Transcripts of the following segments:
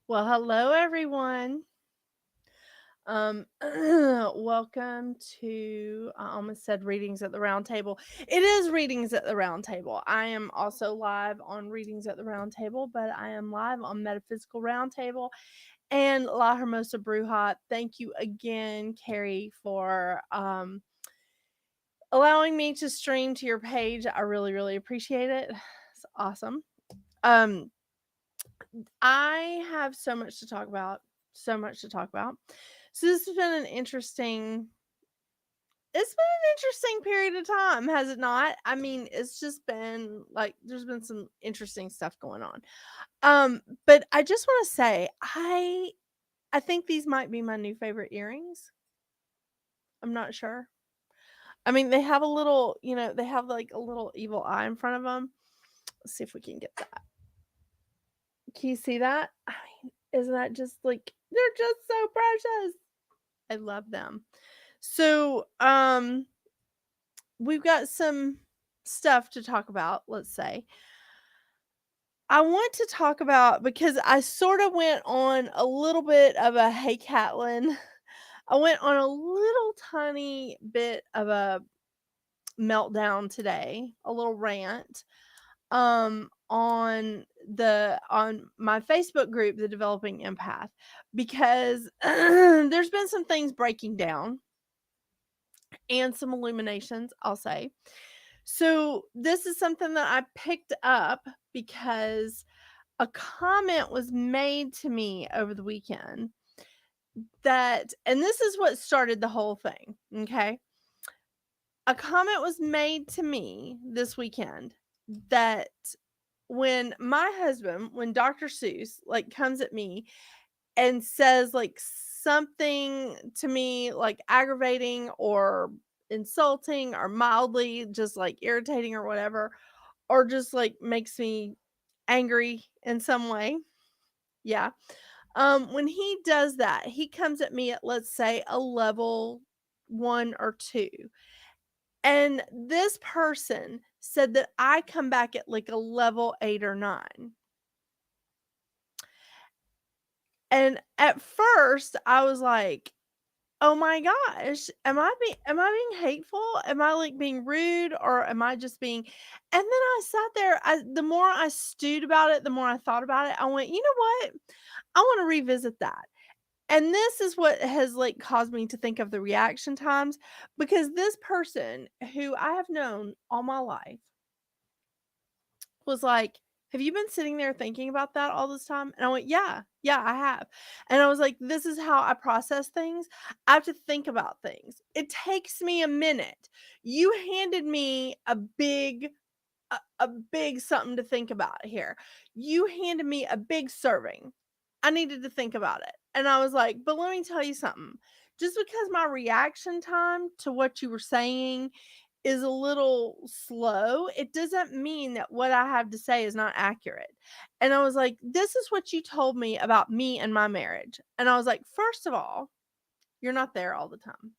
Well, hello everyone. Welcome to I almost said readings at the round table. It is readings at the round table. I am also live on readings at the round table, but I am live on Metaphysical Round Table and La Hermosa Bruja. Thank you again, Carrie, for allowing me to stream to your page. I really, really appreciate it. It's awesome. Um I have so much to talk about. So much to talk about. So this has been an interesting it's been an interesting period of time, has it not? I mean, it's just been like there's been some interesting stuff going on. But I just want to say I think these might be my new favorite earrings. I'm not sure. I mean, they have a little, they have like a little evil eye in front of them. Let's see if we can get that. Can you see that? I mean, isn't that just like they're just so precious? I love them. So, we've got some stuff to talk about, let's say. I want to talk about because I sort of went on a little bit of a hey Catlin. I went on a little tiny bit of a meltdown today, a little rant on my Facebook group, The Developing Empath, because there's been some things breaking down and some illuminations, I'll say. So, this is something that I picked up because a comment was made to me over the weekend and this is what started the whole thing, okay? A comment was made to me this weekend that when Dr. Seuss like comes at me and says like something to me like aggravating or insulting or mildly just like irritating or whatever, or just like makes me angry in some way. Yeah. When he does that, he comes at me at, let's say, a level 1 or 2. And this person said that I come back at like a level 8 or 9. And at first, I was like, "Oh my gosh, am I being hateful? Am I like being rude, or am I just being?" And then I sat there, the more I stewed about it, the more I thought about it, I went, "You know what? I want to revisit that." And this is what has like caused me to think of the reaction times, because this person who I have known all my life was like, "Have you been sitting there thinking about that all this time?" And I went, "Yeah, yeah, I have." And I was like, "This is how I process things. I have to think about things. It takes me a minute. You handed me a big something to think about here. You handed me a big serving. I needed to think about it." And I was like, "But let me tell you something. Just because my reaction time to what you were saying is a little slow, it doesn't mean that what I have to say is not accurate." And I was like, "This is what you told me about me and my marriage." And I was like, "First of all, you're not there all the time.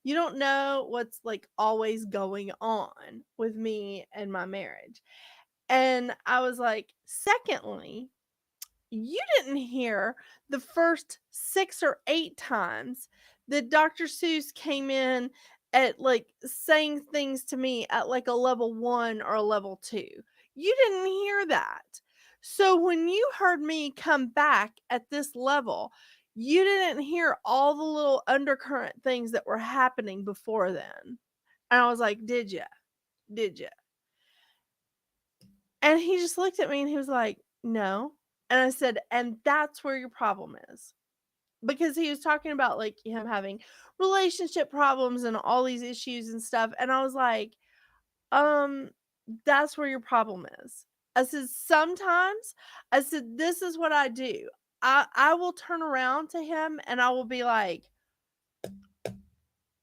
You don't know what's like always going on with me and my marriage." And I was like, "Secondly, you didn't hear the first 6 or 8 times that Dr. Seuss came in at like saying things to me at like a level 1 or a level 2. You didn't hear that. So when you heard me come back at this level, you didn't hear all the little undercurrent things that were happening before then." And I was like, "Did you? Did you?" And he just looked at me and he was like, "No." And I said, "And that's where your problem is." Because he was talking about like him having relationship problems and all these issues and stuff. And I was like, um, "That's where your problem is." I said, "Sometimes," I said, "this is what I do. I will turn around to him and I will be like,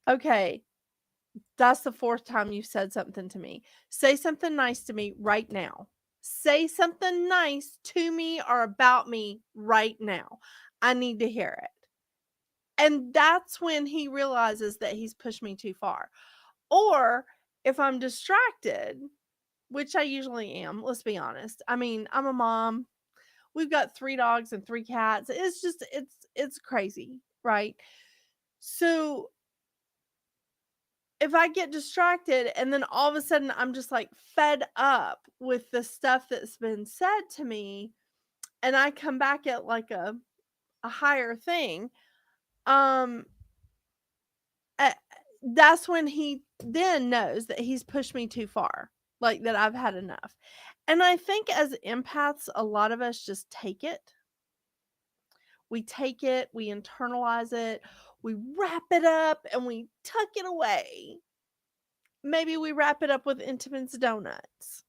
'Okay, that's the fourth time you've said something to me. Say something nice to me right now. Say something nice to me or about me right now. I need to hear it." And that's when he realizes that he's pushed me too far. Or if I'm distracted, which I usually am, let's be honest. I mean, I'm a mom we've got 3 dogs and 3 cats. It's just it's crazy, right? So if I get distracted and then all of a sudden I'm just like fed up with the stuff that's been said to me and I come back at like a higher thing, um uh, that's when he then knows that he's pushed me too far, like that I've had enough. And I think as empaths, a lot of us just take it. We take it, we internalize it, we wrap it up, and we tuck it away. Maybe we wrap it up with Intamin's donuts.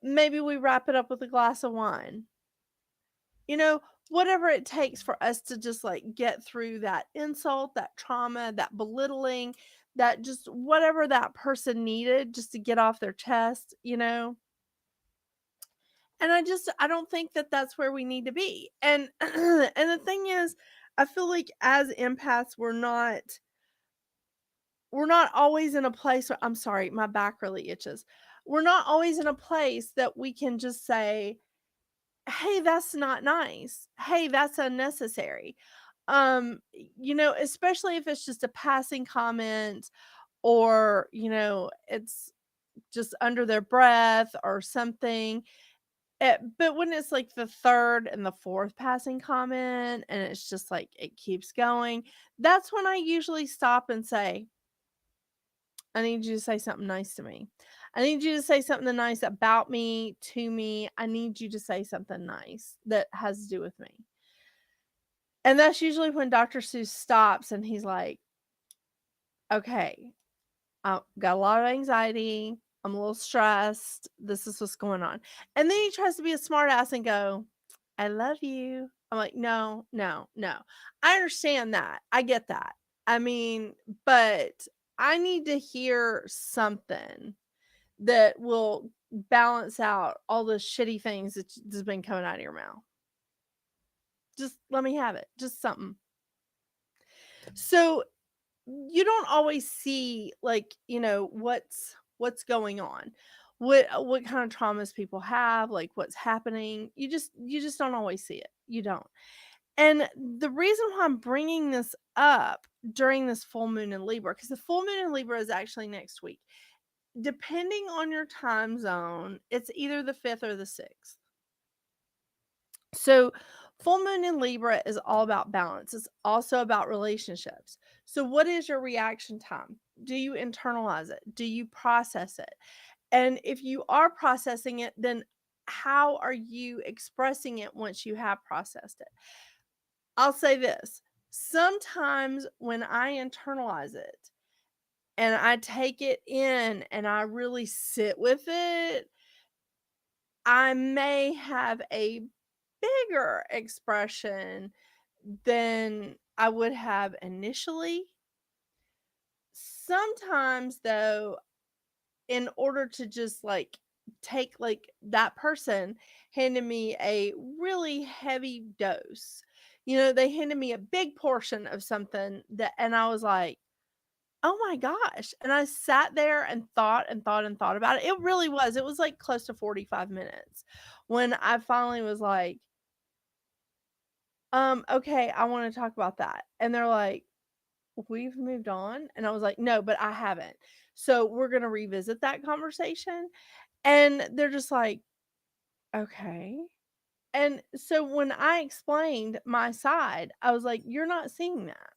Maybe we wrap it up with a glass of wine. You know, whatever it takes for us to just like get through that insult, that trauma, that belittling, that just whatever that person needed just to get off their chest, you know? And I don't think that that's where we need to be. And and the thing is, I feel like as empaths we're not always in a place where I'm sorry, my back really itches. We're not always in a place that we can just say, "Hey, that's not nice. Hey, that's unnecessary." You know, especially if it's just a passing comment or, you know, it's just under their breath or something. But when it's like the 3rd and the 4th passing comment and it's just like it keeps going, that's when I usually stop and say, I need you to say something nice to me. I need you to say something nice about me, to me. I need you to say something nice that has to do with me. And that's usually when Dr. Seuss stops and he's like, okay, I got a lot of anxiety. I'm a little stressed. This is what's going on. And then he tries to be a smartass and go, I love you. I'm like, no, no, no. I understand that. I get that. I mean, but I need to hear something that will balance out all the shitty things that's been coming out of your mouth. Just let me have it. Just something. So you don't always see like, you know, what's going on. What kind of traumas people have, like what's happening. You just don't always see it. You don't. And the reason why I'm bringing this up during this full moon in Libra, because the full moon in Libra is actually next week. Depending on your time zone, it's either the 5th or the 6th. So, full moon in Libra is all about balance. It's also about relationships. So, what is your reaction time? Do you internalize it? Do you process it? And if you are processing it, then how are you expressing it once you have processed it? I'll say this, sometimes when I internalize it and I take it in and I really sit with it, I may have a bigger expression than I would have initially. Sometimes, though, in order to just like take like that person handed me a really heavy dose. You know, they handed me a big portion of something that, and I was like, oh my gosh. And I sat there and thought and thought and thought about it. It really was. It was like close to 45 minutes when I finally was like, okay, I want to talk about that. And they're like, we've moved on. And I was like, no, but I haven't. So we're going to revisit that conversation. And they're just like, okay. And so when I explained my side, I was like, you're not seeing that.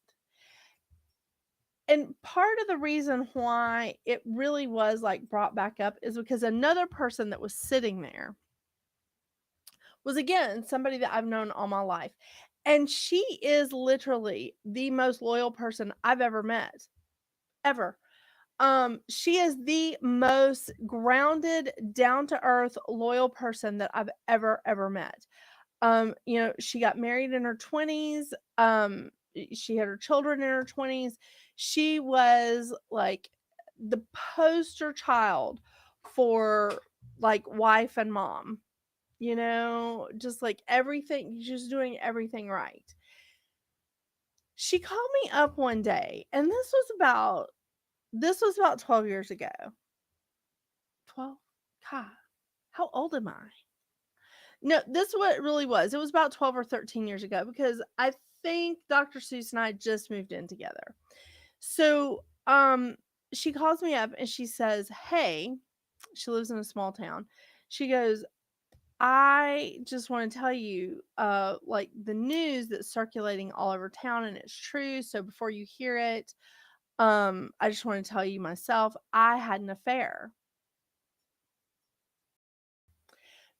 And part of the reason why it really was like brought back up is because another person that was sitting there was again somebody that I've known all my life. And she is literally the most loyal person I've ever met. Ever. She is the most grounded, down to earth, loyal person that I've ever met. You know, she got married in her 20s. She had her children in her 20s. She was like the poster child for like wife and mom, you know, just like everything, just doing everything right. She called me up one day, and this was about 12 years ago. 12? God, how old am I? No, this what it really was. It was about 12 or 13 years ago because I think Dr. Seuss and I just moved in together. So, she calls me up and she says, "Hey," she lives in a small town. She goes, "I just want to tell you, like the news that's circulating all over town and it's true. So before you hear it, I just want to tell you myself, I had an affair."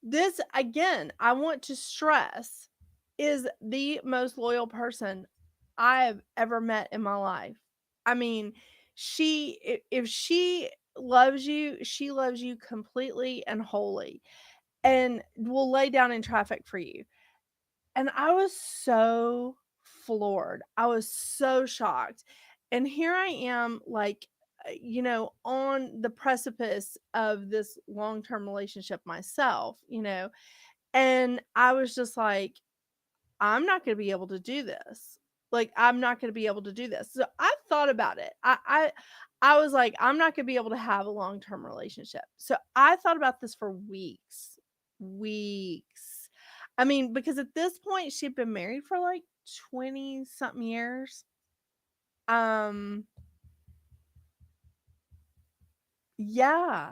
This again, I want to stress, is the most loyal person I have ever met in my life. I mean, if she she loves you completely and wholly and will lay down in traffic for you. And I was so floored. I was so shocked. And here I am, like, on the precipice of this long term relationship myself, and I was just like, I'm not going to be able to do this. Like, I'm not going to be able to do this. So I thought about it. I was like, I'm not going to be able to have a long term relationship. So I thought about this for weeks, weeks. I mean, because at this point she'd been married for like 20 something years. Um, yeah,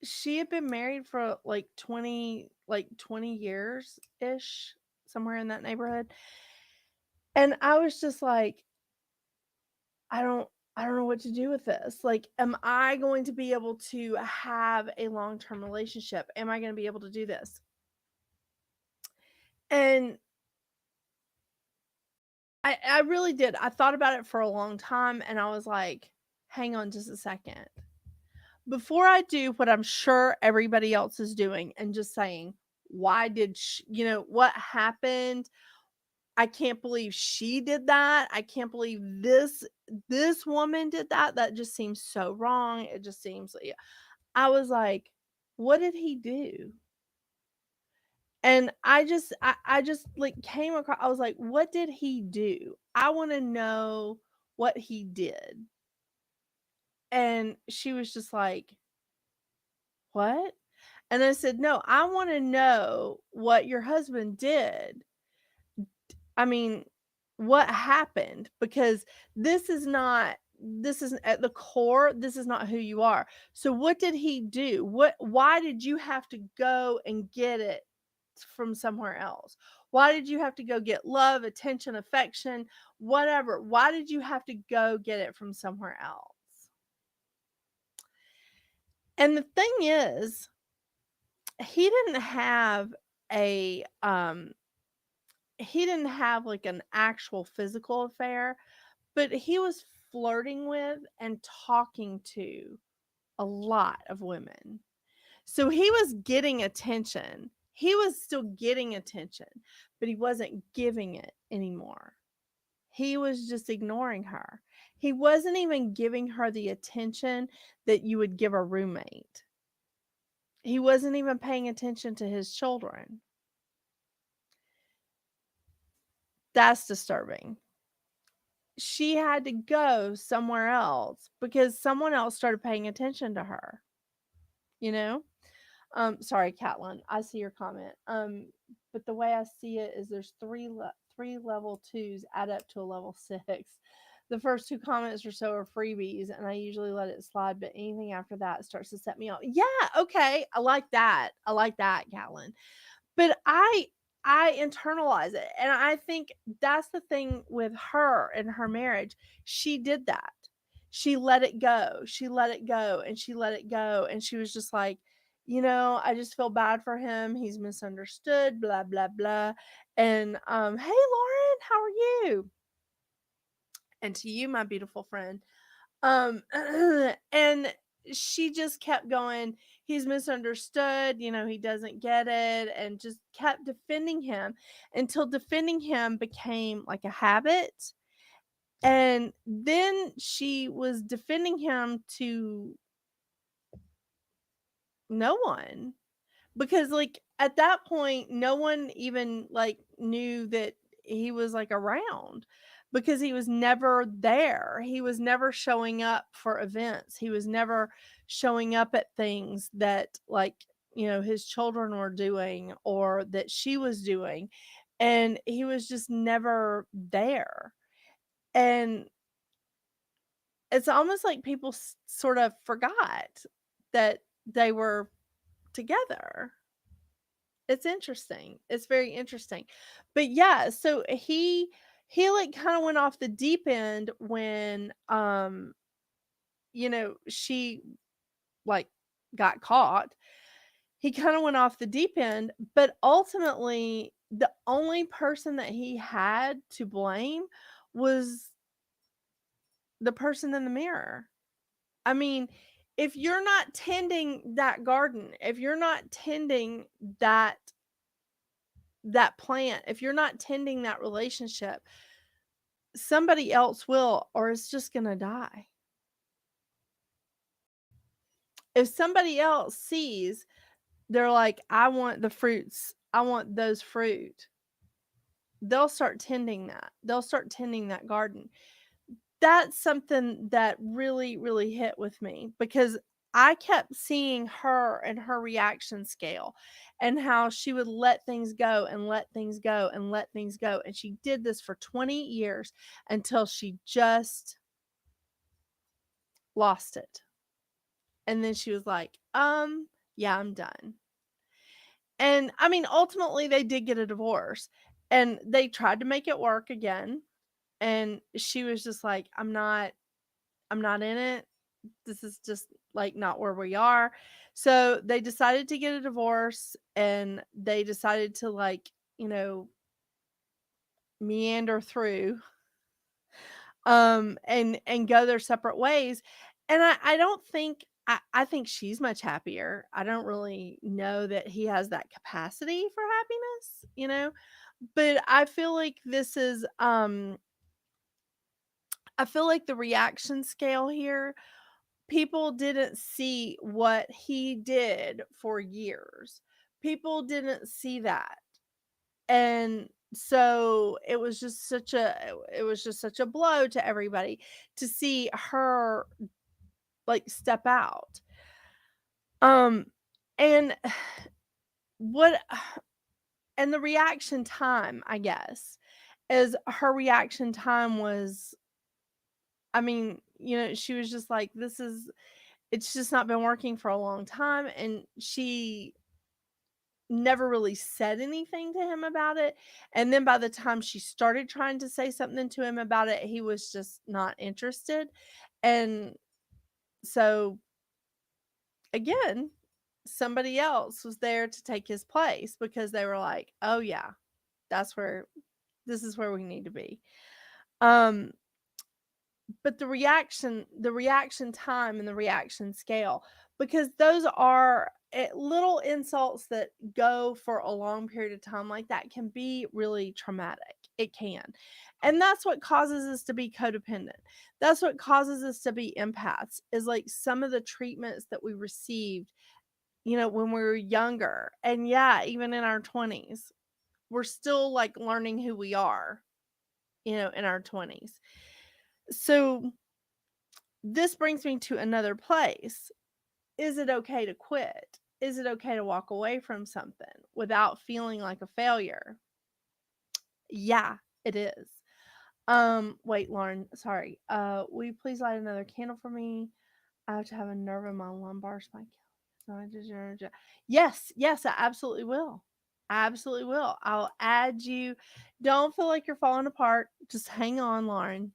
she had been married for like 20 years ish, somewhere in that neighborhood. And I was just like, I don't I don't know what to do with this. Like, am I going to be able to have a long-term relationship? Am I going to be able to do this? And I really did. I thought about it for a long time and I was like, hang on just a second. Before I do what I'm sure everybody else is doing and just saying, why did what happened? I can't believe she did that. I can't believe this woman did that. That just seems so wrong. It just seems like I was like, what did he do? And I just like came across I was like, what did he do? I want to know what he did. And she was just like, what? And I said, no, I want to know what your husband did. I mean, what happened? Because this is at the core, this is not who you are. So what did he do? Why did you have to go and get it from somewhere else? Why did you have to go get love, attention, affection, whatever? Why did you have to go get it from somewhere else? And the thing is, he didn't have a he didn't have like an actual physical affair, but he was flirting with and talking to a lot of women. So he was getting attention. He was still getting attention, but he wasn't giving it anymore. He was just ignoring her. He wasn't even giving her the attention that you would give a roommate. He wasn't even paying attention to his children. That's disturbing. She had to go somewhere else because someone else started paying attention to her, you know? Sorry, Catlin, I see your comment. But the way I see it is there's three level 2s add up to a level 6. The first 2 comments or so are freebies, and I usually let it slide, but anything after that starts to set me off. Yeah, okay, I like that. I like that, Catlin. But I internalize it, and I think that's the thing with her and her marriage. She did that. She let it go. She let it go, and she let it go, and she was just like, I just feel bad for him. He's misunderstood, blah blah blah. And hey Lauren, how are you? And to you, my beautiful friend. And she just kept going, he's misunderstood, he doesn't get it, and just kept defending him until defending him became like a habit. And then she was defending him to no one, because like at that point no one even like knew that he was like around, because he was never there. He was never showing up for events. He was never showing up at things that like his children were doing or that she was doing. And he was just never there. And it's almost like people sort of forgot that they were together. It's interesting. It's very interesting. But yeah, so he like kind of went off the deep end when she like got caught. He kind of went off the deep end, but ultimately the only person that he had to blame was the person in the mirror. I mean, if you're not tending that garden, if you're not tending that plant, if you're not tending that relationship, somebody else will, or it's just going to die. If somebody else sees, they're like, I want the fruits, I want those fruit, they'll start tending that. They'll start tending that garden. That's something that really, really hit with me because I kept seeing her and her reaction scale and how she would let things go and let things go and let things go. And she did this for 20 years until she just lost it. And then she was like, yeah, I'm done. And I mean, ultimately, they did get a divorce and they tried to make it work again. And she was just like, I'm not in it. This is just like not where we are. So they decided to get a divorce and they decided to meander through and go their separate ways. And I don't think I think she's much happier. I don't really know that he has that capacity for happiness. But I feel like this is I feel like the reaction scale here, people didn't see what he did for years. People didn't see that. And so it was just such a blow to everybody to see her like step out. Um and what and the reaction time, I guess, is her reaction time was, I mean, she was just like, it's just not been working for a long time. And she never really said anything to him about it. And then by the time she started trying to say something to him about it, he was just not interested. And so, again, somebody else was there to take his place because they were like, oh, yeah, this is where we need to be. Um, but the reaction time and the reaction scale, because those are little insults that go for a long period of time like that can be really traumatic. It can. And that's what causes us to be codependent. That's what causes us to be empaths, is like some of the treatments that we received, when we were younger. And yeah, even in our 20s, we're still like learning who we are, in our 20s. So this brings me to another place. Is it okay to quit? Is it okay to walk away from something without feeling like a failure? Yeah, it is. Wait, Lauren, sorry. Will you please light another candle for me? I have to have a nerve in my lumbar spine. Yes, yes, I absolutely will. I absolutely will. I'll add you. Don't feel like you're falling apart. Just hang on, Lauren.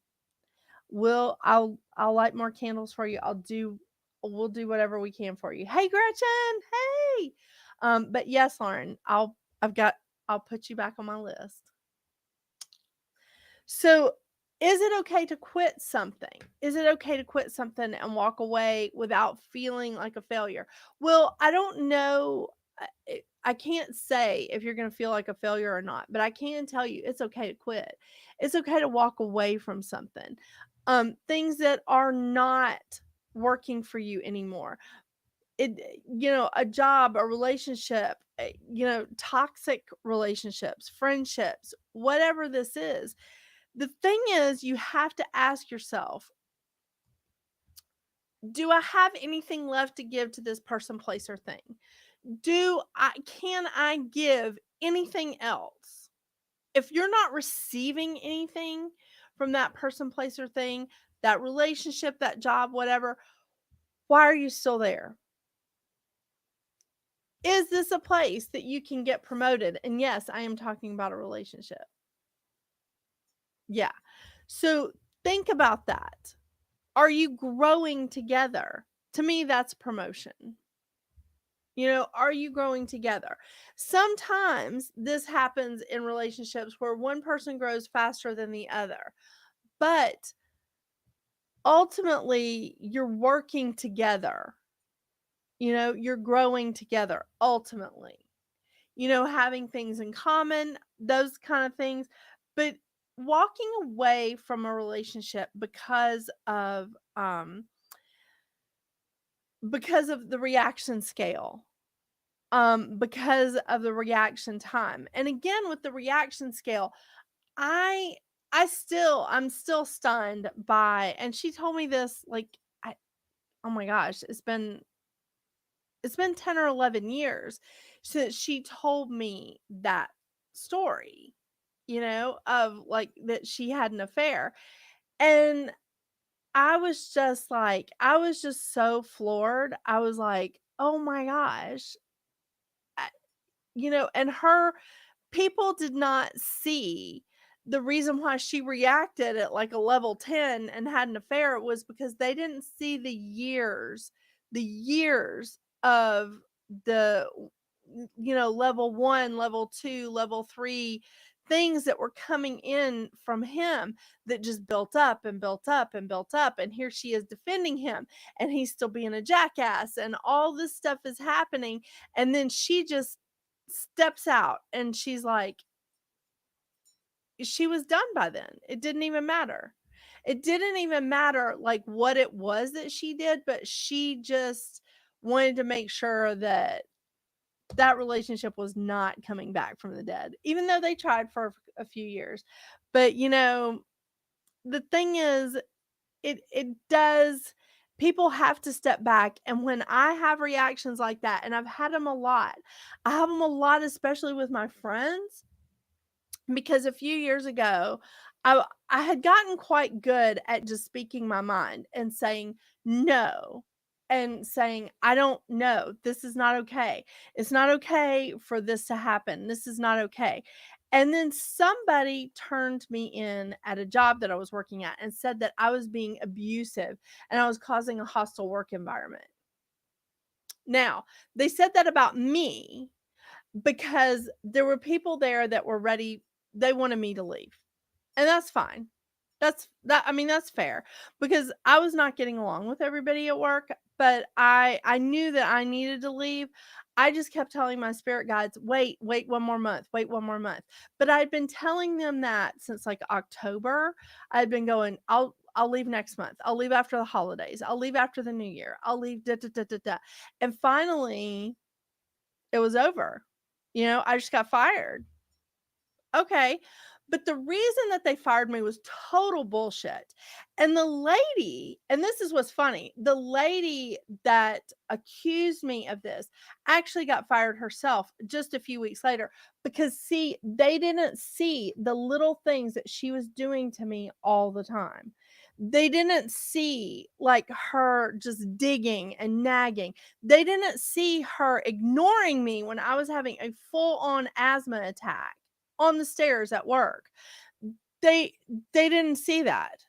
I'll light more candles for you. We'll do whatever we can for you. Hey, Gretchen. Hey. But yes, Lauren, I'll put you back on my list. So, is it okay to quit something? Is it okay to quit something and walk away without feeling like a failure? Well, I don't know. I can't say if you're going to feel like a failure or not, but I can tell you it's okay to quit. It's okay to walk away from something. Things that are not working for you anymore. A job, a relationship, toxic relationships, friendships, whatever this is. The thing is, you have to ask yourself, do I have anything left to give to this person, place, or thing? can I give anything else? If you're not receiving anything from that person, place, or thing, that relationship, that job, whatever, why are you still there? Is this a place that you can get promoted? And yes, I am talking about a relationship. Yeah. So think about that. Are you growing together? To me, that's promotion. Are you growing together? Sometimes this happens in relationships where one person grows faster than the other, but ultimately you're working together. You're growing together ultimately. Having things in common, those kind of things. But walking away from a relationship because of the reaction scale, because of the reaction time. And again, with the reaction scale, I I'm still stunned by, and she told me this, like, oh my gosh, it's been 10 or 11 years since she told me that story, of like that she had an affair. And I was just so floored. I was like, "Oh my gosh." I, and her people did not see the reason why she reacted at like a level 10 and had an affair was because they didn't see the years of the level 1, level 2, level 3 things that were coming in from him that just built up and built up and built up, and here she is defending him, and he's still being a jackass, and all this stuff is happening, and then she just steps out and she's like, she was done by then. It didn't even matter. It didn't even matter like what it was that she did, but she just wanted to make sure that that relationship was not coming back from the dead, even though they tried for a few years. But the thing is, it does, people have to step back. And when I have reactions like that, and I've had them a lot, I have them a lot, especially with my friends, because a few years ago, I had gotten quite good at just speaking my mind and saying no, and saying, "I don't know. This is not okay. It's not okay for this to happen. This is not okay." And then somebody turned me in at a job that I was working at and said that I was being abusive and I was causing a hostile work environment. Now, they said that about me because there were people there that were ready, they wanted me to leave. And that's fine. I mean, that's fair because I was not getting along with everybody at work, but I knew that I needed to leave. I just kept telling my spirit guides, "Wait, wait one more month, wait one more month." But I'd been telling them that since like October. I'd been going, I'll leave next month. I'll leave after the holidays. I'll leave after the new year. I'll leave da da da da da. And finally, it was over. I just got fired. Okay. But the reason that they fired me was total bullshit. And the lady, and this is what's funny, the lady that accused me of this actually got fired herself just a few weeks later because, see, they didn't see the little things that she was doing to me all the time. They didn't see like her just digging and nagging. They didn't see her ignoring me when I was having a full on asthma attack on the stairs at work. They they didn't see that.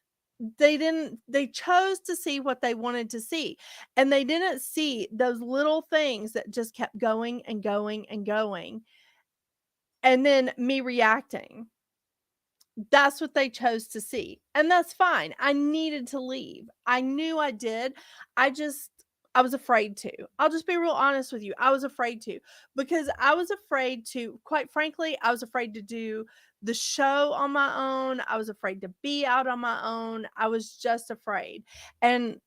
They chose to see what they wanted to see. And they didn't see those little things that just kept going and going and going. And then me reacting. That's what they chose to see. And that's fine. I needed to leave. I knew I did. I just I was afraid to. I'll just be real honest with you. I was afraid to because I was afraid to, quite frankly, I was afraid to do the show on my own. I was afraid to be out on my own. I was just afraid. And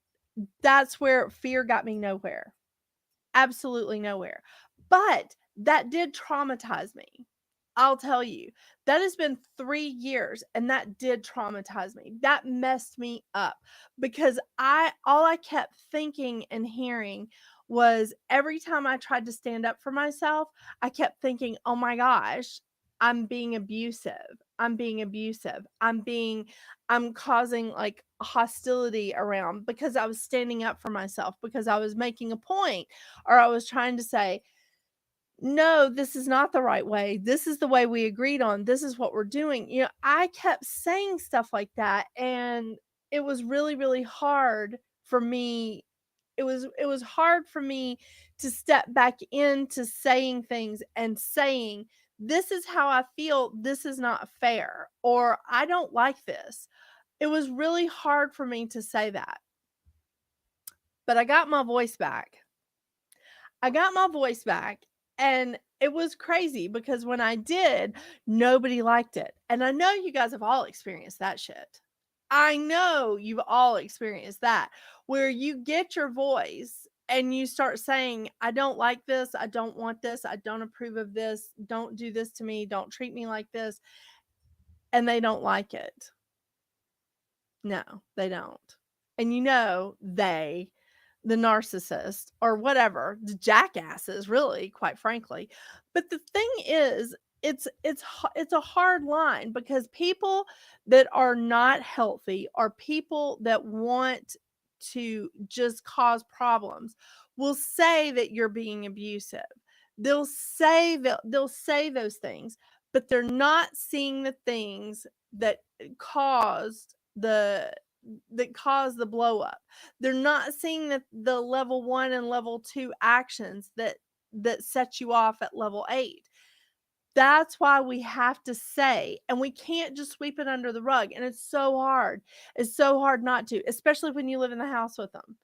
that's where fear got me nowhere. Absolutely nowhere. But that did traumatize me. I'll tell you, that has been 3 years, and that did traumatize me. That messed me up because I all I kept thinking and hearing was every time I tried to stand up for myself, I kept thinking, "Oh my gosh, I'm being abusive. I'm being abusive. I'm causing like hostility around because I was standing up for myself, because I was making a point, or I was trying to say, no, this is not the right way. This is the way we agreed on. This is what we're doing." I kept saying stuff like that, and it was really, really hard for me. It was hard for me to step back into saying things and saying, "This is how I feel. This is not fair," or "I don't like this." It was really hard for me to say that. But I got my voice back. I got my voice back, and it was crazy because when I did, nobody liked it. And I know you guys have all experienced that shit. I know you've all experienced that, where you get your voice and you start saying, "I don't like this. I don't want this. I don't approve of this. Don't do this to me. Don't treat me like this." And they don't like it. No, they don't. And the narcissist or whatever, the jackasses, really, quite frankly. But the thing is, it's a hard line because people that are not healthy are people that want to just cause problems will say that you're being abusive. They'll say those things, but they're not seeing the things that caused the the blow up. They're not seeing the level 1 and level 2 actions that set you off at level 8. That's why we have to say, and we can't just sweep it under the rug, and it's so hard. It's so hard not to, especially when you live in the house with them.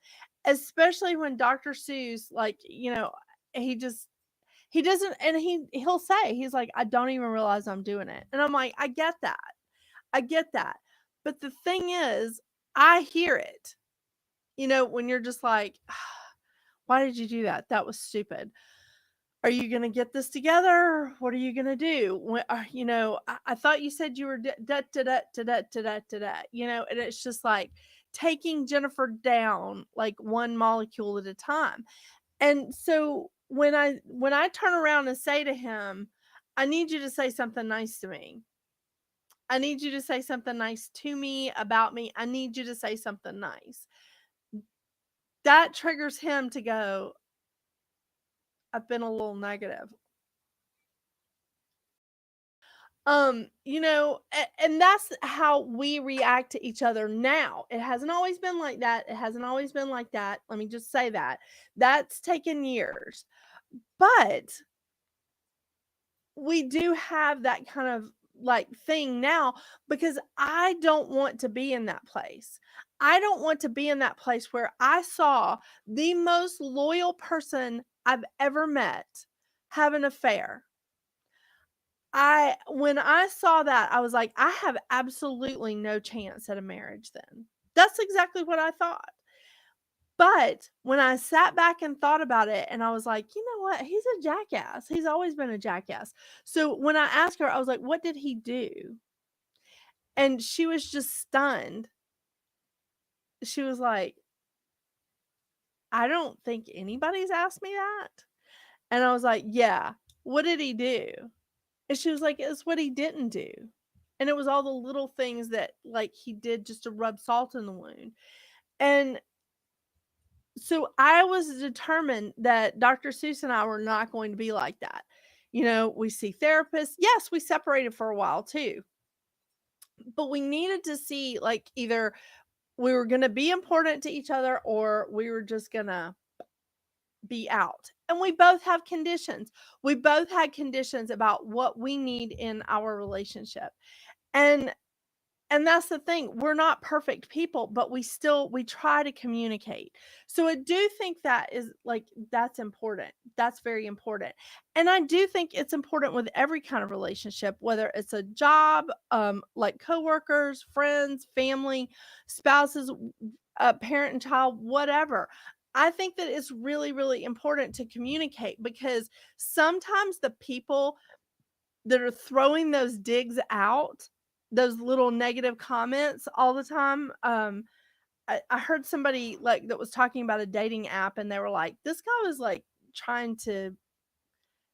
Especially when Dr. Seuss, like, he just he doesn't, and he'll say, he's like, "I don't even realize I'm doing it." And I'm like, "I get that. I get that." But the thing is, I hear it. When you're just like, "Why did you do that? That was stupid. Are you gonna get this together? What are you gonna do? I thought you said you were da da da da da da da da da." And it's just like taking Jennifer down like one molecule at a time. And so when I turn around and say to him, "I need you to say something nice to me. I need you to say something nice to me, about me. I need you to say something nice." That triggers him to go, "I've been a little negative." And that's how we react to each other now. It hasn't always been like that. It hasn't always been like that. Let me just say that. That's taken years. But we do have that kind of like thing now because I don't want to be in that place. I don't want to be in that place where I saw the most loyal person I've ever met have an affair. When I saw that, I was like, I have absolutely no chance at a marriage then. That's exactly what I thought. But when I sat back and thought about it, and I was like, "You know what? He's a jackass. He's always been a jackass." So when I asked her, I was like, "What did he do?" And she was just stunned. She was like, "I don't think anybody's asked me that." And I was like, "Yeah. What did he do?" And she was like, "It's what he didn't do." And it was all the little things that like he did just to rub salt in the wound. And so I was determined that Dr. Seuss and I were not going to be like that. We see therapists. Yes, we separated for a while too. But we needed to see like either we were going to be important to each other or we were just going to be out. And we both have conditions. We both had conditions about what we need in our relationship. And And that's the thing, we're not perfect people, but we try to communicate. So I do think that is like that's important. That's very important. And I do think it's important with every kind of relationship, whether it's a job, like coworkers, friends, family, spouses, parent and child, whatever. I think that it's really, really important to communicate because sometimes the people that are throwing those digs out, those little negative comments all the time, I heard somebody like that was talking about a dating app, and they were like, this guy was like trying to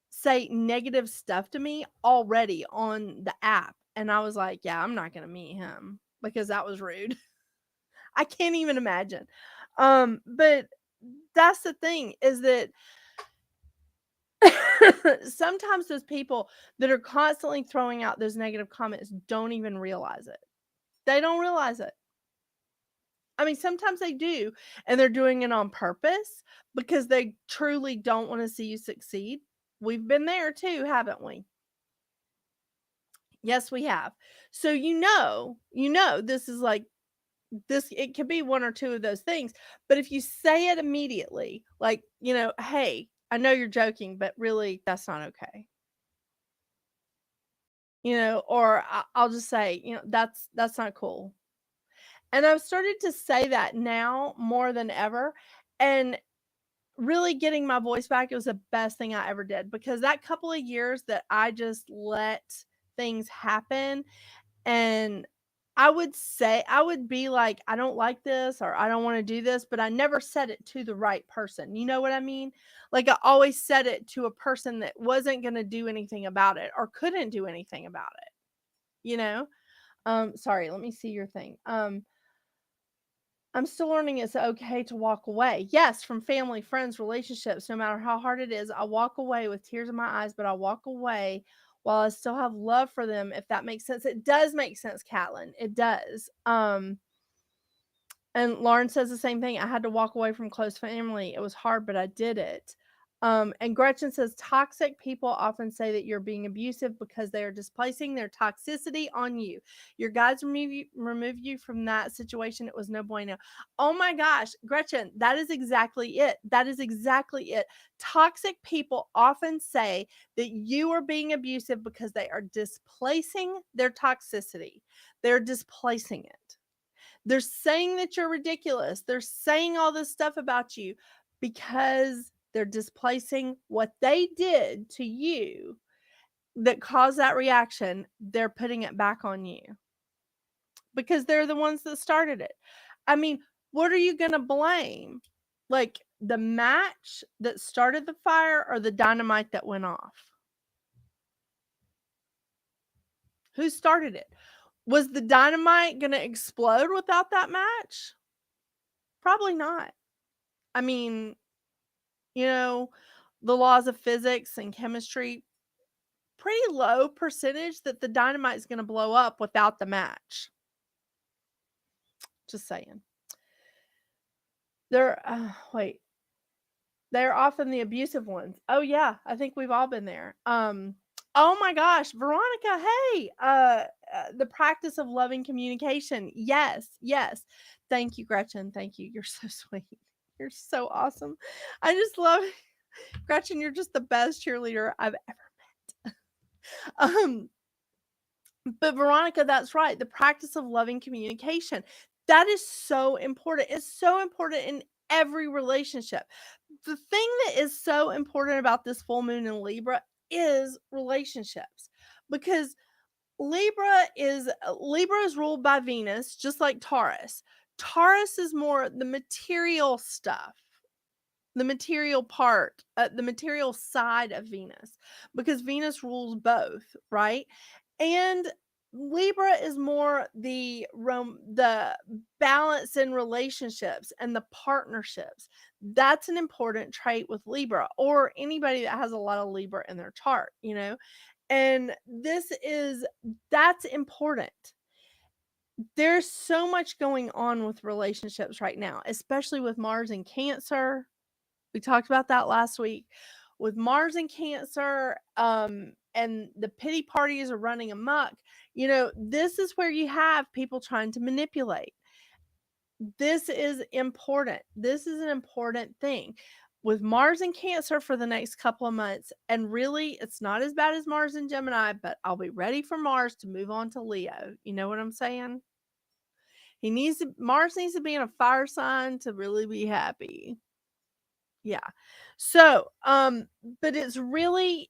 say negative stuff to me already on the app. And I was like, yeah, I'm not going to meet him because that was rude. I can't even imagine. But that's the thing is that sometimes those people that are constantly throwing out those negative comments don't even realize it. They don't realize it. I mean, sometimes they do, and they're doing it on purpose because they truly don't want to see you succeed. We've been there too, haven't we? Yes, we have. So this is like this, it could be one or two of those things. But if you say it immediately, like, hey, I know you're joking, but really that's not okay. Or I'll just say, that's not cool. And I've started to say that now more than ever. And really getting my voice back, it was the best thing I ever did, because that couple of years that I just let things happen, and I would be like, I don't like this, or I don't want to do this, but I never said it to the right person. You know what I mean? Like, I always said it to a person that wasn't going to do anything about it or couldn't do anything about it, you know? Sorry, let me see your thing. I'm still learning it's okay to walk away. Yes, from family, friends, relationships, no matter how hard it is. I walk away with tears in my eyes, but I walk away while I still have love for them, if that makes sense. It does make sense, Catlin. It does. And Lauren says the same thing. I had to walk away from close family. It was hard, but I did it. And Gretchen says toxic people often say that you're being abusive because they are displacing their toxicity on you. Your guides remove you from that situation. It was no bueno. Oh my gosh, Gretchen, that is exactly it. That is exactly it. Toxic people often say that you are being abusive because they are displacing their toxicity. They're displacing it. They're saying that you're ridiculous. They're saying all this stuff about you because they're displacing what they did to you that caused that reaction. They're putting it back on you because they're the ones that started it. I mean, what are you going to blame? Like the match that started the fire or the dynamite that went off? Who started it? Was the dynamite going to explode without that match? Probably not. I mean, the laws of physics and chemistry, pretty low percentage that the dynamite is going to blow up without the match. Just saying. They're often the abusive ones. Oh yeah, I think we've all been there. Oh my gosh, Veronica, hey, the practice of loving communication. Yes. Thank you, Gretchen. Thank you. You're so sweet. You're so awesome. I just love Gretchen. You're just the best cheerleader I've ever met. But Veronica, that's right. The practice of loving communication. That is so important. It's so important in every relationship. The thing that is so important about this full moon in Libra is relationships, because Libra is ruled by Venus, just like Taurus. Taurus is more the material stuff, the material part, the material side of Venus, because Venus rules both, right? And Libra is more the balance in relationships and the partnerships. That's an important trait with Libra, or anybody that has a lot of Libra in their chart, And that's important. There's so much going on with relationships right now, especially with Mars in Cancer. We talked about that last week. With Mars in Cancer, and the pity parties are running amok, this is where you have people trying to manipulate. This is important. This is an important thing. With Mars in Cancer for the next couple of months, and really, it's not as bad as Mars in Gemini, but I'll be ready for Mars to move on to Leo. You know what I'm saying? Mars needs to be in a fire sign to really be happy. Yeah. So, but it's really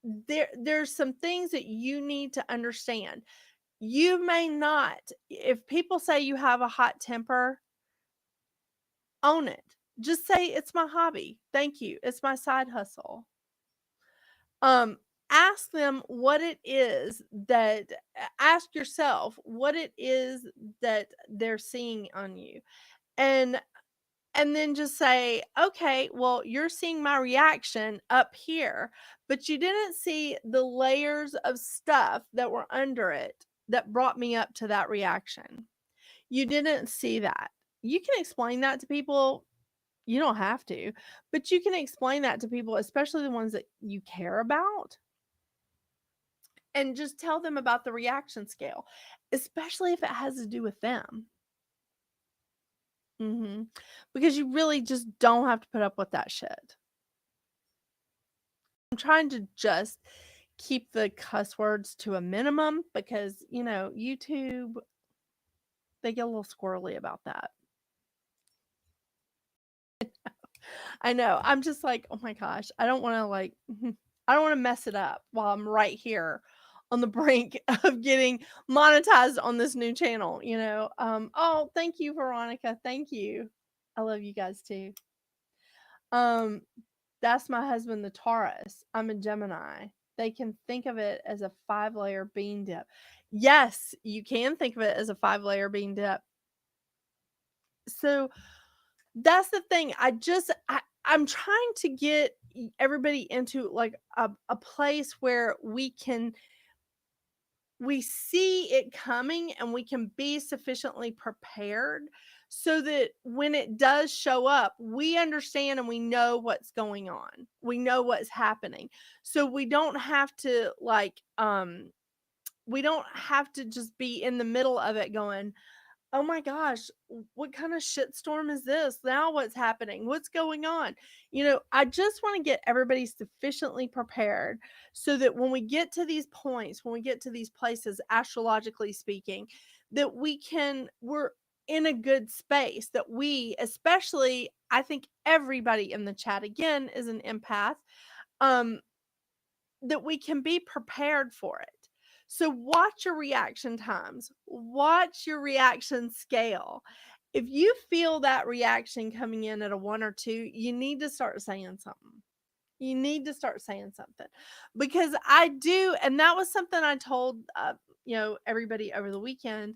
there's some things that you need to understand. You may not, if people say you have a hot temper, Own it. Just say it's my hobby. Thank you. It's my side hustle. Ask them what it is that ask yourself what it is that they're seeing on you. And and then just say, "Okay, well, you're seeing my reaction up here, but you didn't see the layers of stuff that were under it that brought me up to that reaction. You didn't see that." You can explain that to people. You don't have to, but you can explain that to people, especially the ones that you care about, and just tell them about the reaction scale, especially if it has to do with them. Because you really just don't have to put up with that shit. I'm trying to just keep the cuss words to a minimum because, YouTube, they get a little squirrely about that. I know. I'm just like, "Oh my gosh, I don't wanna, I don't wanna mess it up while I'm right here on the brink of getting monetized on this new channel," you know? Oh, thank you, Veronica. Thank you. I love you guys too. Um, that's my husband, the Taurus. I'm a Gemini. They can think of it as a 5-layer bean dip. Yes, you can think of it as a 5-layer bean dip. So that's the thing. I'm trying to get everybody into like a place where we see it coming and we can be sufficiently prepared so that when it does show up, we understand and we know what's going on. We know what's happening. So we don't have to just be in the middle of it going, "Oh my gosh, what kind of shitstorm is this? Now what's happening? What's going on?" I just want to get everybody sufficiently prepared so that when we get to these points, when we get to these places, astrologically speaking, that we're in a good space, that we, especially, I think everybody in the chat again is an empath, um, that we can be prepared for it. So watch your reaction times, watch your reaction scale. If you feel that reaction coming in at a 1 or 2, you need to start saying something. You need to start saying something because I do. And that was something I told, everybody over the weekend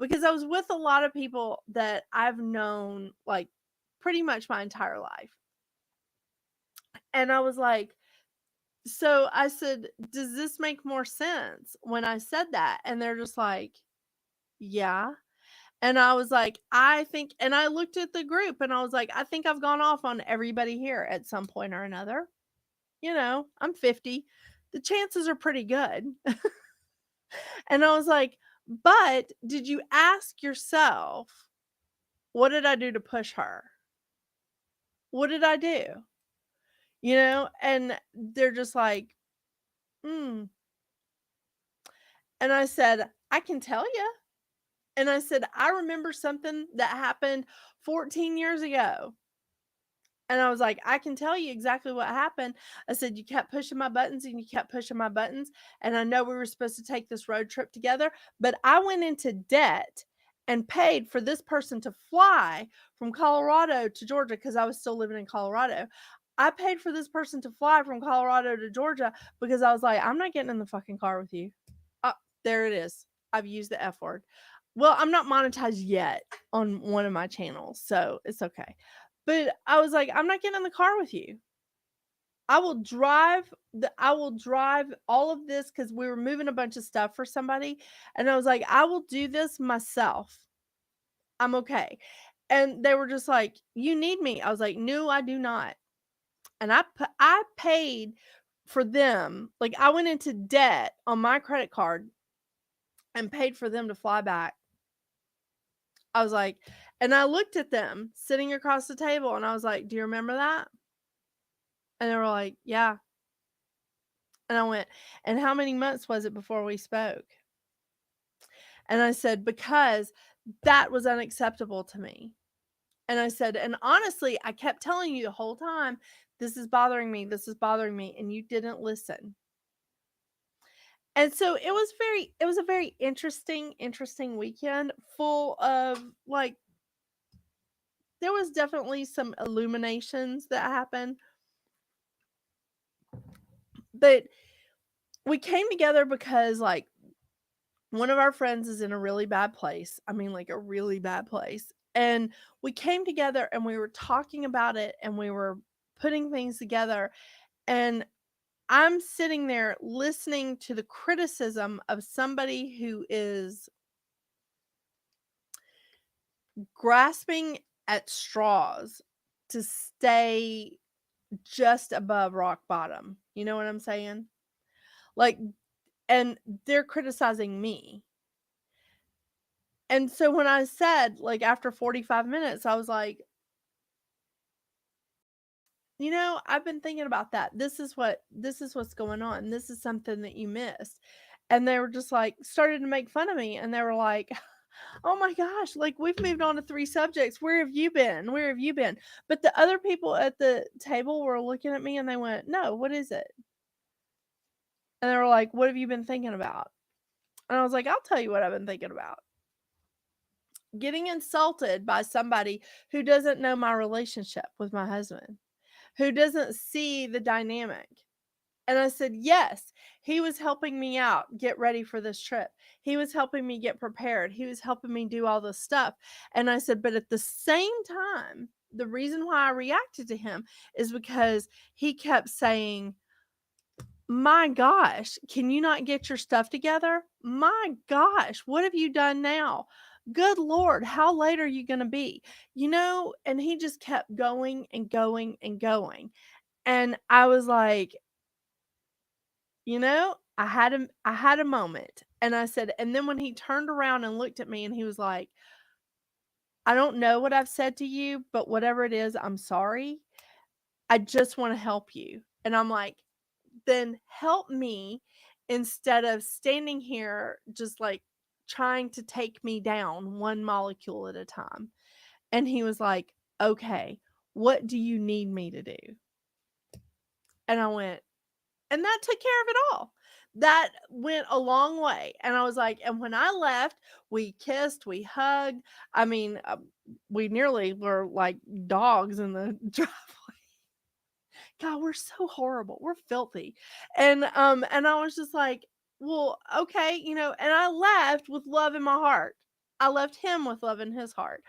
because I was with a lot of people that I've known like pretty much my entire life. And I was like, so I said, "Does this make more sense when I said that?" And they're just like, "Yeah." And I was like, "I think," and I looked at the group and I was like, "I think I've gone off on everybody here at some point or another. I'm 50. The chances are pretty good." And I was like, "But did you ask yourself, what did I do to push her? What did I do?" And they're just like, "Hmm." And I said, "I can tell you." And I said, "I remember something that happened 14 years ago." And I was like, "I can tell you exactly what happened." I said, "You kept pushing my buttons and you kept pushing my buttons. And I know we were supposed to take this road trip together, but I went into debt and paid for this person to fly from Colorado to Georgia because I was still living in Colorado. I paid for this person to fly from Colorado to Georgia because I was like, I'm not getting in the fucking car with you." Oh, there it is. I've used the F word. Well, I'm not monetized yet on one of my channels, so it's okay. But I was like, I'm not getting in the car with you. I will drive all of this because we were moving a bunch of stuff for somebody. And I was like, I will do this myself. I'm okay. And they were just like, "You need me." I was like, "No, I do not." And I paid for them. Like I went into debt on my credit card and paid for them to fly back. I was like, and I looked at them sitting across the table and I was like, "Do you remember that?" And they were like, "Yeah." And I went, "And how many months was it before we spoke?" And I said, "Because that was unacceptable to me." And I said, "And honestly, I kept telling you the whole time, this is bothering me, this is bothering me, and you didn't listen." And so it was a very interesting weekend full of like there was definitely some illuminations that happened. But we came together because, like, one of our friends is in a really bad place. I mean, like, a really bad place. And we came together and we were talking about it and we were putting things together. And I'm sitting there listening to the criticism of somebody who is grasping at straws to stay just above rock bottom. You know what I'm saying? Like, and they're criticizing me. And so when I said, like, after 45 minutes, I was like, I've been thinking about that. This is what's going on. This is something that you missed. And they were just like, started to make fun of me. And they were like, oh my gosh, like, we've moved on to 3 subjects. Where have you been? Where have you been? But the other people at the table were looking at me and they went, no, what is it? And they were like, what have you been thinking about? And I was like, I'll tell you what I've been thinking about. Getting insulted by somebody who doesn't know my relationship with my husband, who doesn't see the dynamic. And I said, yes, he was helping me out, get ready for this trip. He was helping me get prepared. He was helping me do all this stuff. And I said, but at the same time, the reason why I reacted to him is because he kept saying, my gosh, can you not get your stuff together? My gosh, what have you done now? Good Lord, how late are you going to be? And he just kept going and going and going. And I was like, I had a moment. And I said, and then when he turned around and looked at me and he was like, I don't know what I've said to you, but whatever it is, I'm sorry. I just want to help you. And I'm like, then help me instead of standing here just like trying to take me down one molecule at a time. And he was like, okay, what do you need me to do? And I went, and that took care of it all. That went a long way. And I was like, and when I left, we kissed, we hugged. I mean, we nearly were like dogs in the driveway. God, we're so horrible. We're filthy. And I was just like, well, okay, and I left with love in my heart. I left him with love in his heart.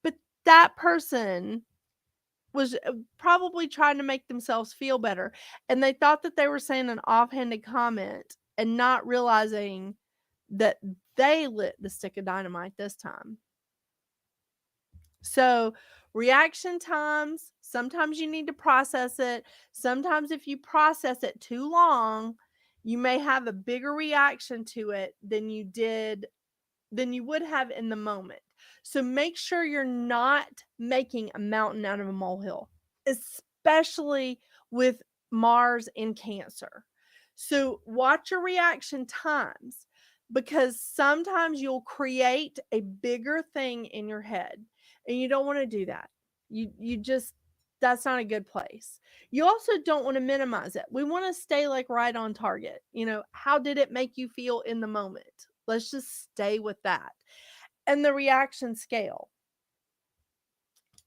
But that person was probably trying to make themselves feel better. And they thought that they were saying an offhanded comment and not realizing that they lit the stick of dynamite this time. So, reaction times, sometimes you need to process it. Sometimes, if you process it too long, you may have a bigger reaction to it than you would have in the moment. So, make sure you're not making a mountain out of a molehill, especially with Mars in Cancer. So, watch your reaction times because sometimes you'll create a bigger thing in your head and you don't want to do that. You just that's not a good place. You also don't want to minimize it. We want to stay like right on target. How did it make you feel in the moment? Let's just stay with that. And the reaction scale.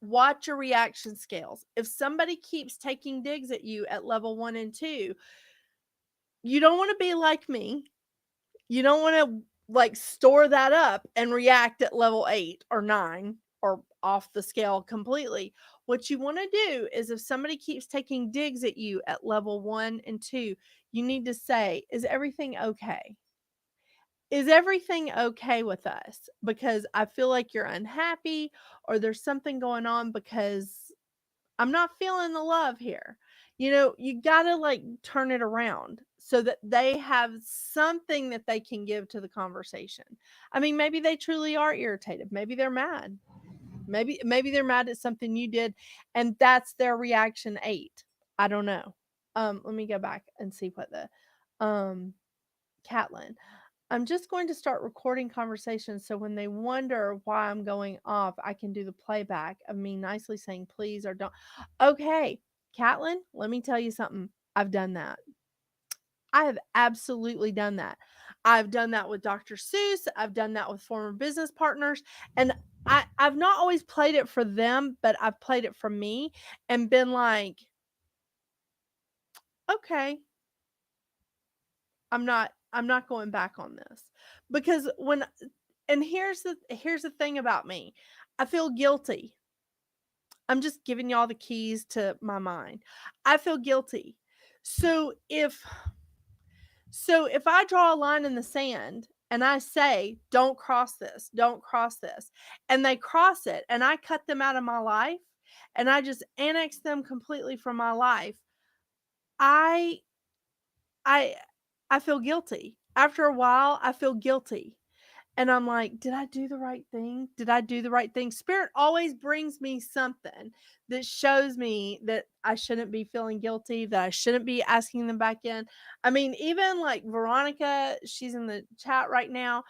Watch your reaction scales. If somebody keeps taking digs at you at level 1 and 2, you don't want to be like me. You don't want to like store that up and react at level 8 or 9 or off the scale completely. What you want to do is if somebody keeps taking digs at you at level 1 and 2, you need to say, is everything okay? Is everything okay with us? Because I feel like you're unhappy or there's something going on because I'm not feeling the love here. You got to like turn it around so that they have something that they can give to the conversation. I mean, maybe they truly are irritated. Maybe they're mad. Maybe they're mad at something you did and that's their reaction 8. I don't know. Let me go back and see what the Catlin. I'm just going to start recording conversations so when they wonder why I'm going off, I can do the playback of me nicely saying please or don't. Okay, Catlin, let me tell you something. I've done that. I have absolutely done that. I've done that with Dr. Seuss. I've done that with former business partners. And I've not always played it for them, but I've played it for me and been like, okay, I'm not going back on this. Because when and here's the thing about me. I feel guilty. I'm just giving y'all the keys to my mind. I feel guilty. So if I draw a line in the sand and I say, don't cross this, and they cross it and I cut them out of my life and I just annex them completely from my life, I I I feel guilty. After a while, I feel guilty. And I'm like, did I do the right thing? Did I do the right thing? Spirit always brings me something that shows me that I shouldn't be feeling guilty, that I shouldn't be asking them back in. I mean, even like Veronica, she's in the chat right now.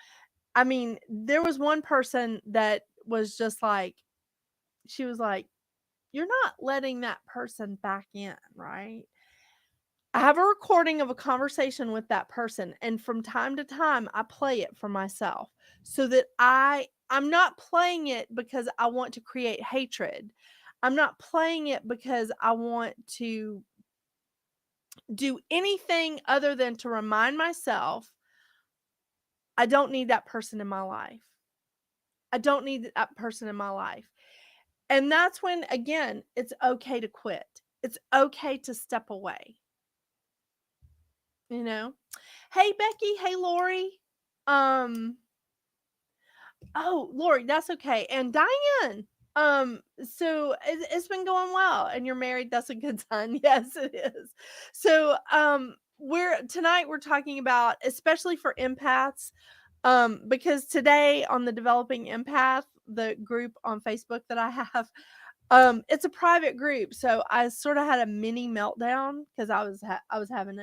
I mean, there was one person that was just like, she was like, you're not letting that person back in, right? I have a recording of a conversation with that person, and from time to time I play it for myself so that I'm not playing it because I want to create hatred. I'm not playing it because I want to do anything other than to remind myself I don't need that person in my life. I don't need that person in my life. And that's when again, it's okay to quit. It's okay to step away, you know? Hey Becky, hey Lori. Um oh Lori, that's okay. And Diane. So it's been going well and you're married, that's a good sign. Yes, it is. So we're talking about, especially for empaths, because today on the Developing Empath, the group on Facebook that I have, it's a private group. So I sort of had a mini meltdown because I was having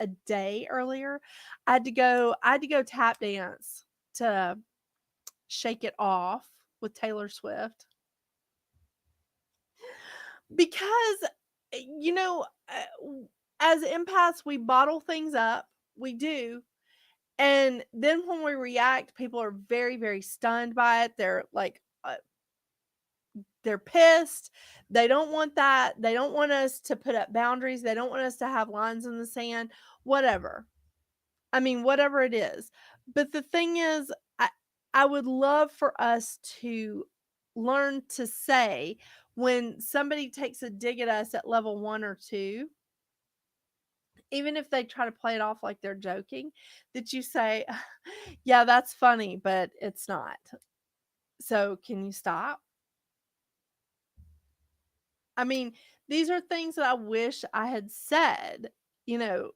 a day earlier. I had to go tap dance to shake it off with Taylor Swift because you know, as empaths we bottle things up. We do. And then when we react, people are very, very stunned by it. They're like, they're pissed. They don't want that. They don't want us to put up boundaries. They don't want us to have lines in the sand, whatever. I mean, whatever it is. But the thing is, I would love for us to learn to say when somebody takes a dig at us at level 1 or 2, even if they try to play it off like they're joking, that you say, yeah, that's funny, but it's not. So can you stop? I mean, these are things that I wish I had said, you know,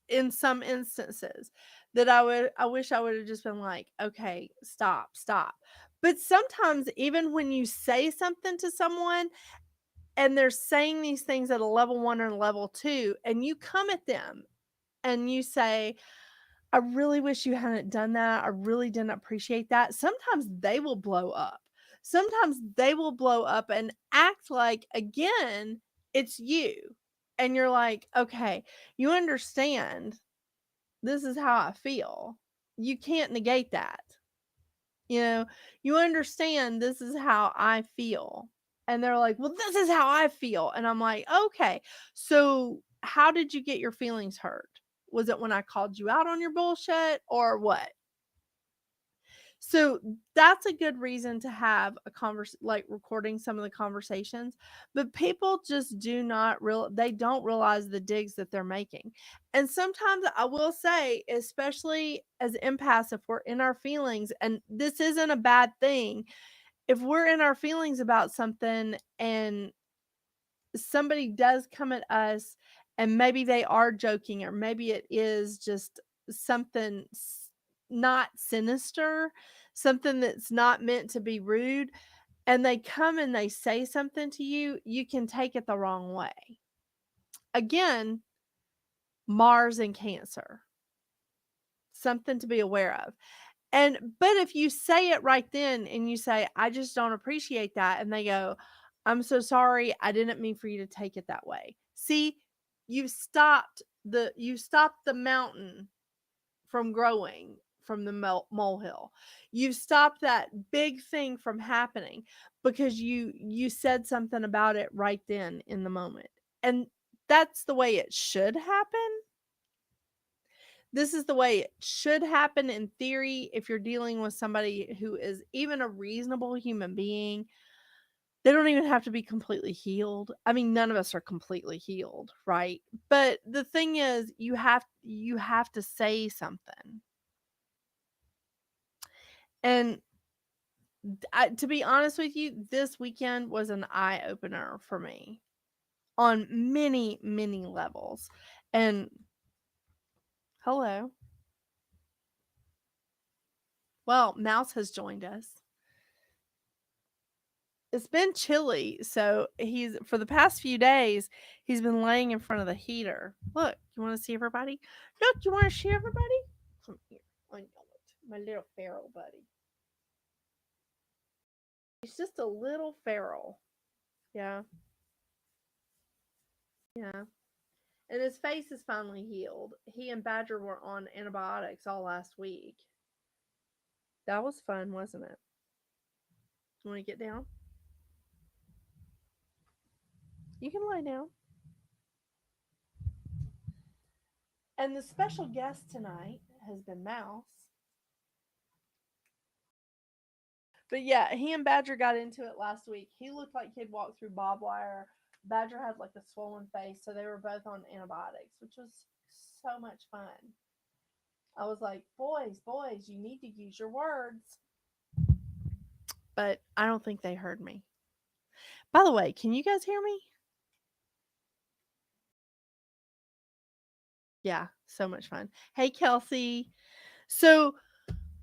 in some instances that I wish I would have just been like, okay, stop, stop. But sometimes even when you say something to someone and they're saying these things at a level 1 or level 2 and you come at them and you say, I really wish you hadn't done that. I really didn't appreciate that. Sometimes they will blow up. Sometimes they will blow up and act like, again, it's you. And you're like, okay, you understand this is how I feel. You can't negate that. You know, you understand this is how I feel. And they're like, well, this is how I feel. And I'm like, okay, so how did you get your feelings hurt? Was it when I called you out on your bullshit or what? So that's a good reason to have a like recording some of the conversations, but people just do not they don't realize the digs that they're making. And sometimes I will say, especially as empaths, if we're in our feelings, and this isn't a bad thing, if we're in our feelings about something and somebody does come at us and maybe they are joking or maybe it is just something not sinister, something that's not meant to be rude, and they come and they say something to you, you can take it the wrong way. Again, Mars and Cancer, something to be aware of. But if you say it right then and you say, I just don't appreciate that, and they go, I'm so sorry, I didn't mean for you to take it that way. See, you stopped the mountain from growing from the molehill. You've stopped that big thing from happening because you said something about it right then in the moment. And that's the way it should happen. This is the way it should happen in theory if you're dealing with somebody who is even a reasonable human being. They don't even have to be completely healed. I mean, none of us are completely healed, right? But the thing is, you have to say something. And to be honest with you, this weekend was an eye opener for me on many, many levels. And hello. Well, Mouse has joined us. It's been chilly, so he's for the past few days he's been laying in front of the heater. Look, you want to see everybody? Look, you want to see everybody? Come here, I know it, my little feral buddy. He's just a little feral. Yeah, yeah. And his face is finally healed. He and Badger were on antibiotics all last week. That was fun, wasn't it? You want to get down? You can lie down. And the special guest tonight has been Mouse. But yeah, he and Badger got into it last week. He looked like he'd walked through barbed wire. Badger had like a swollen face, so they were both on antibiotics, which was so much fun. I was like, boys, you need to use your words. But I don't think they heard me. By the way, can you guys hear me? Yeah, so much fun. Hey, Kelsey. So,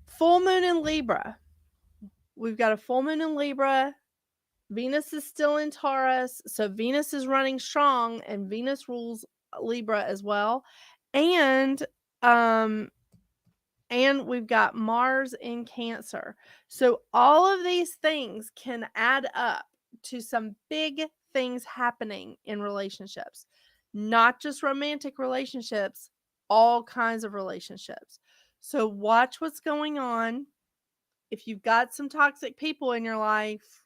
full moon in Libra. We've got a full moon in Libra. Venus is still in Taurus. So, Venus is running strong, and Venus rules Libra as well. And we've got Mars in Cancer. So, all of these things can add up to some big things happening in relationships, not just romantic relationships, all kinds of relationships. So watch what's going on. If you've got some toxic people in your life,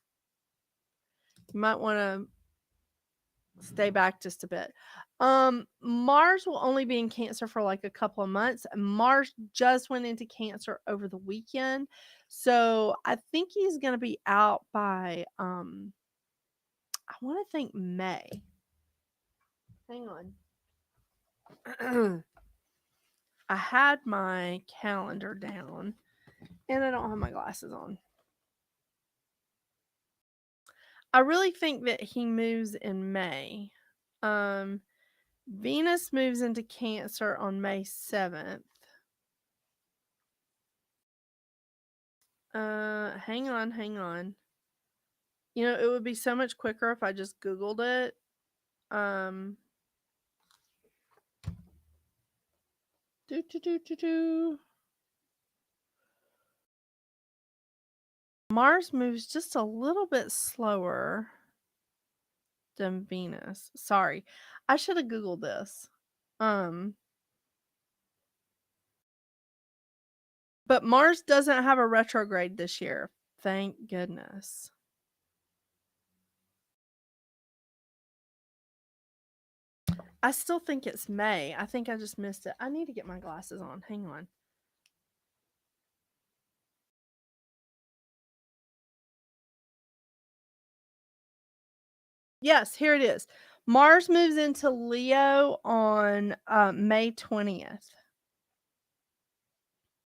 you might want to stay back just a bit. Mars will only be in Cancer for like a couple of months. Mars just went into Cancer over the weekend. So I think he's going to be out by I want to think May. Hang on. I had my calendar down and I don't have my glasses on. I really think that he moves in May. Venus moves into Cancer on May 7th. Hang on. You know, it would be so much quicker if I just Googled it. Mars moves just a little bit slower than Venus. Sorry. I should have Googled this. But Mars doesn't have a retrograde this year. Thank goodness. I still think it's May. I think I just missed it. I need to get my glasses on. Hang on. Yes, here it is. Mars moves into Leo on May 20th.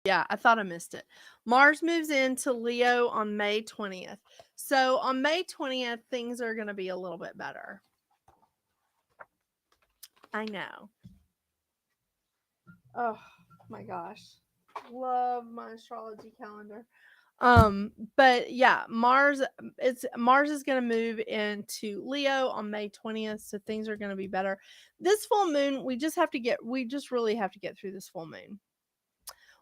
Yeah, I thought I missed it. Mars moves into Leo on May 20th. So on May 20th, things are going to be a little bit better. I know. Oh my gosh. Love my astrology calendar. But yeah, Mars is going to move into Leo on May 20th, so things are going to be better. This full moon, we just really have to get through this full moon.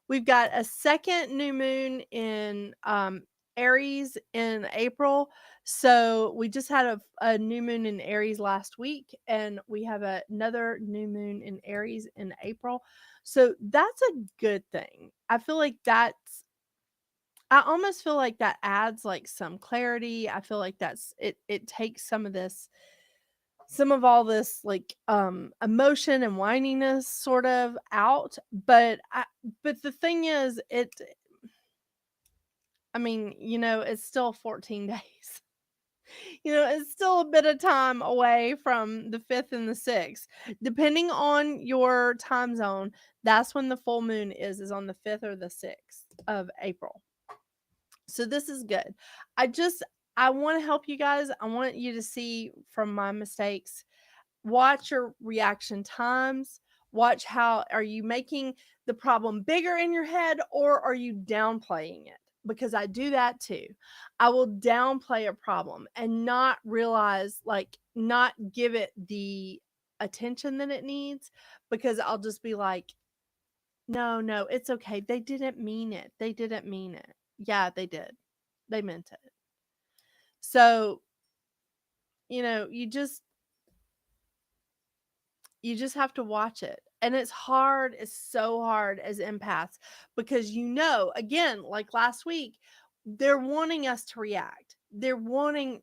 We've got a second new moon in Aries in April. So we just had a new moon in Aries last week, and we have another new moon in Aries in April. So that's a good thing. I almost feel like that adds like some clarity. I feel like it takes some of all this like emotion and whininess sort of out. But the thing is, I mean, it's still 14 days. It's still a bit of time away from the 5th and the 6th. Depending on your time zone, that's when the full moon is on the 5th or the 6th of April. So this is good. I want to help you guys. I want you to see from my mistakes. Watch your reaction times. Watch how are you making the problem bigger in your head, or are you downplaying it? Because I do that too. I will downplay a problem and not realize, like, not give it the attention that it needs, because I'll just be like, no, no, it's okay. They didn't mean it. They didn't mean it. Yeah, they did. They meant it. So, you just have to watch it. And it's hard. It's so hard as empaths, because, again, like last week, they're wanting us to react. They're wanting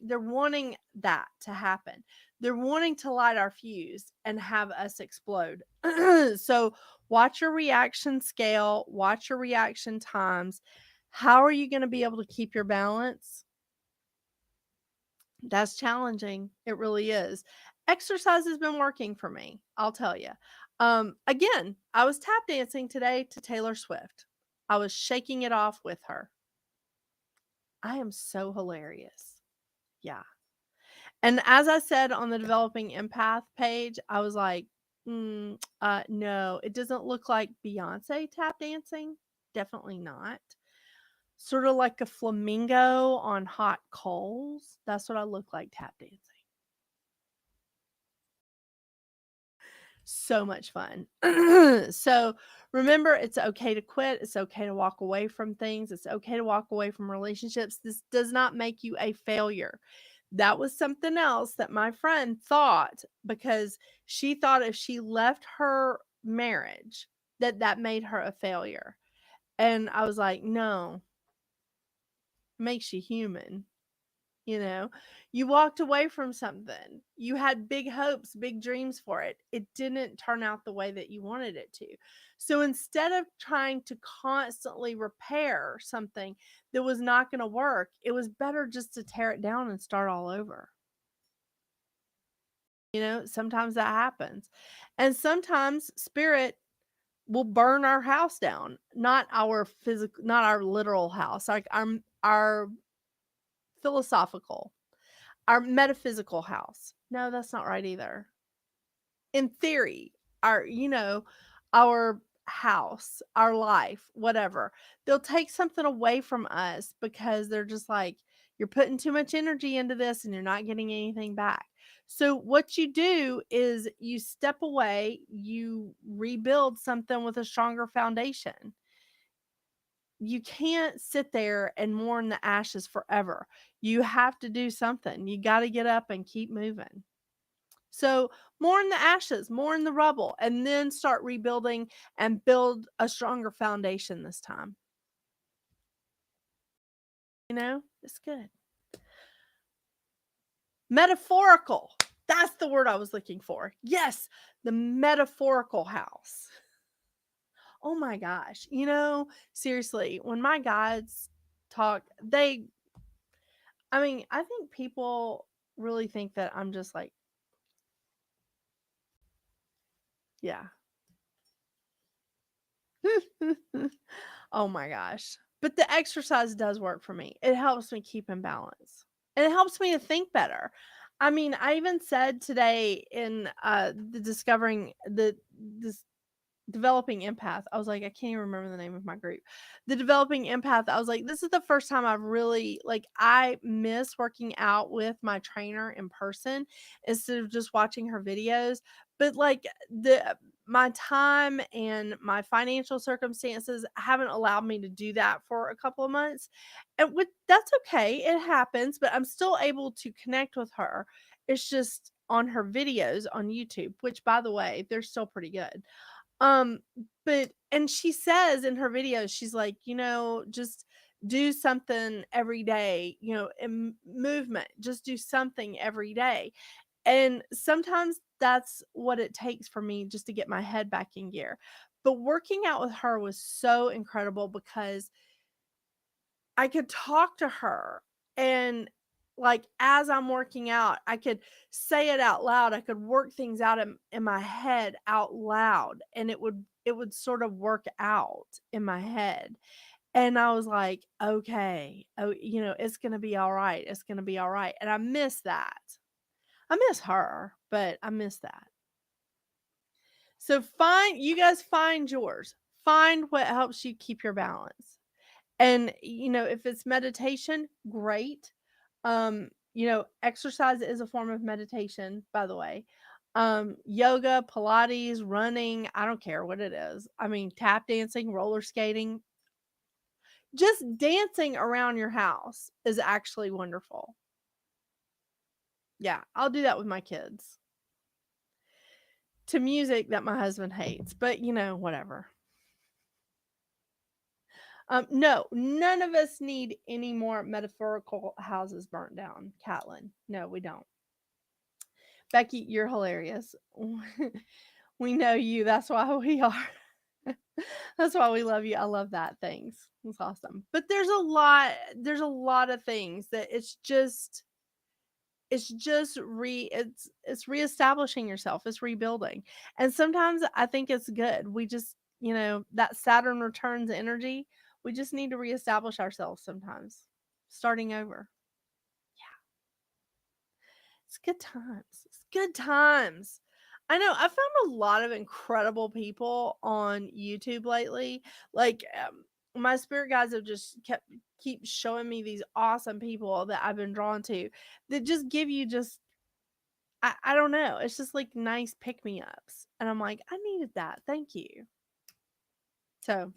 that to happen. They're wanting to light our fuse and have us explode. So watch your reaction scale, watch your reaction times. How are you going to be able to keep your balance? That's challenging. It really is. Exercise has been working for me, I'll tell you. Again, I was tap dancing today to Taylor Swift. I was shaking it off with her. I am so hilarious. Yeah. And as I said on the Developing Empath page, I was like, no, it doesn't look like Beyonce tap dancing. Definitely not. Sort of like a flamingo on hot coals. That's what I look like tap dancing. So much fun. So remember, it's okay to quit. It's okay to walk away from things. It's okay to walk away from relationships. This does not make you a failure. That was something else that my friend thought, because she thought if she left her marriage, that made her a failure. And I was like, no, makes you human. You know, you walked away from something. You had big hopes, big dreams for it. It didn't turn out the way that you wanted it to. So instead of trying to constantly repair something that was not going to work, it was better just to tear it down and start all over. Sometimes that happens. And sometimes spirit will burn our house down, not our physical, not our literal house, like our philosophical, our metaphysical house. No, that's not right either. In theory, our house, our life, whatever. They'll take something away from us because they're just like, you're putting too much energy into this and you're not getting anything back. So what you do is you step away, you rebuild something with a stronger foundation. You can't sit there and mourn the ashes forever. You have to do something. You got to get up and keep moving. So mourn the ashes, mourn the rubble, and then start rebuilding and build a stronger foundation this time. It's good. Metaphorical. That's the word I was looking for. Yes, the metaphorical house. Oh my gosh. Seriously, when my guides talk, I think people really think that I'm just like, yeah. Oh my gosh. But the exercise does work for me. It helps me keep in balance. And it helps me to think better. I even said today in the discovering this developing empath. I was like, I can't even remember the name of my group. The developing empath. I was like, this is the first time I've really, like, I miss working out with my trainer in person instead of just watching her videos. But like my time and my financial circumstances haven't allowed me to do that for a couple of months. And that's okay. It happens, but I'm still able to connect with her. It's just on her videos on YouTube, which, by the way, they're still pretty good. Um, and she says in her videos, she's like, just do something every day, movement, just do something every day. And sometimes that's what it takes for me just to get my head back in gear. But working out with her was so incredible because I could talk to her, and like as I'm working out, I could say it out loud. I could work things out in my head out loud, and it would sort of work out in my head. And I was like, okay, oh, it's gonna be all right. It's gonna be all right. And I miss that. I miss her, but I miss that. So you guys find yours. Find what helps you keep your balance. And if it's meditation, great. Exercise is a form of meditation, by the way. Yoga, Pilates, running, I don't care what it is. I mean, tap dancing, roller skating, just dancing around your house is actually wonderful. Yeah, I'll do that with my kids to music that my husband hates, but whatever. No, none of us need any more metaphorical houses burnt down, Catlin. No, we don't. Becky, you're hilarious. We know you. That's why we are. That's why we love you. I love that. Thanks. It's awesome. But there's a lot of things that it's reestablishing yourself. It's rebuilding. And sometimes I think it's good. We just, that Saturn returns energy. We just need to reestablish ourselves sometimes. Starting over. It's good times. It's good times. I know. I found a lot of incredible people on YouTube lately. Like my spirit guides have just keep showing me these awesome people that I've been drawn to that just give you just I don't know. It's just like nice pick me ups. And I'm like, I needed that. Thank you. So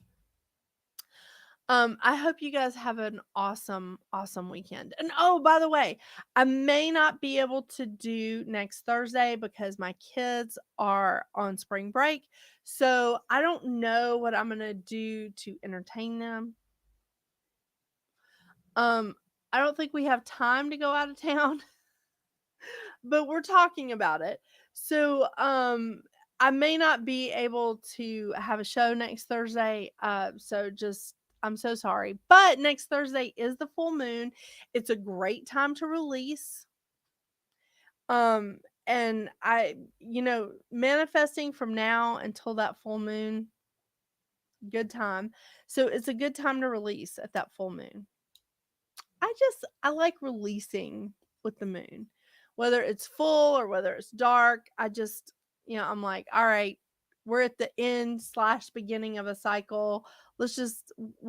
I hope you guys have an awesome, awesome weekend. And oh, by the way, I may not be able to do next Thursday because my kids are on spring break. So I don't know what I'm gonna do to entertain them. Um, I don't think we have time to go out of town, but we're talking about it. So I may not be able to have a show next Thursday. So just I'm so sorry. But next Thursday is the full moon. It's a great time to release. Um and manifesting from now until that full moon, good time. So it's a good time to release at that full moon. I like releasing with the moon, whether it's full or whether it's dark. I'm like, all right, we're at the end slash beginning of a cycle. We'll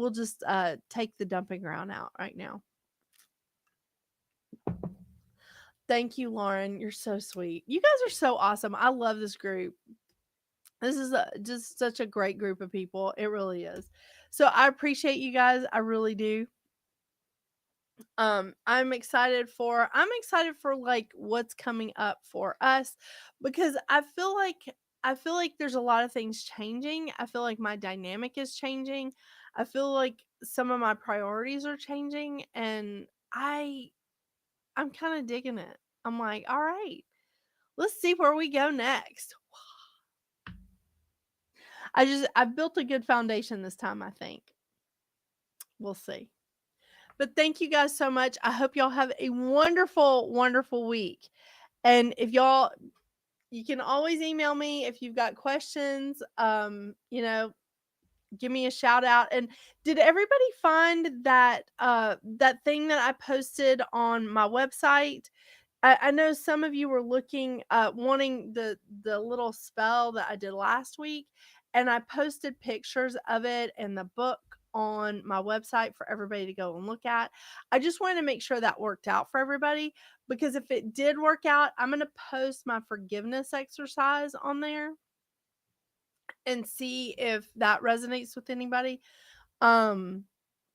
just take the dumping ground out right now. Thank you, Lauren. You're so sweet. You guys are so awesome. I love this group. This is just such a great group of people. It really is. So I appreciate you guys. I really do. I'm excited for like what's coming up for us because I feel like there's a lot of things changing. I feel like my dynamic is changing. I feel like some of my priorities are changing, and I'm kind of digging it. I'm like, all right, let's see where we go next. I've built a good foundation this time, I think. We'll see. But thank you guys so much. I hope y'all have a wonderful, wonderful week. And if y'all, you can always email me if you've got questions. Give me a shout out. And did everybody find that thing that I posted on my website? I know some of you were looking, wanting the little spell that I did last week, and I posted pictures of it and the book on my website for everybody to go and look at. I just wanted to make sure that worked out for everybody, because if it did work out, I'm going to post my forgiveness exercise on there and see if that resonates with anybody. Um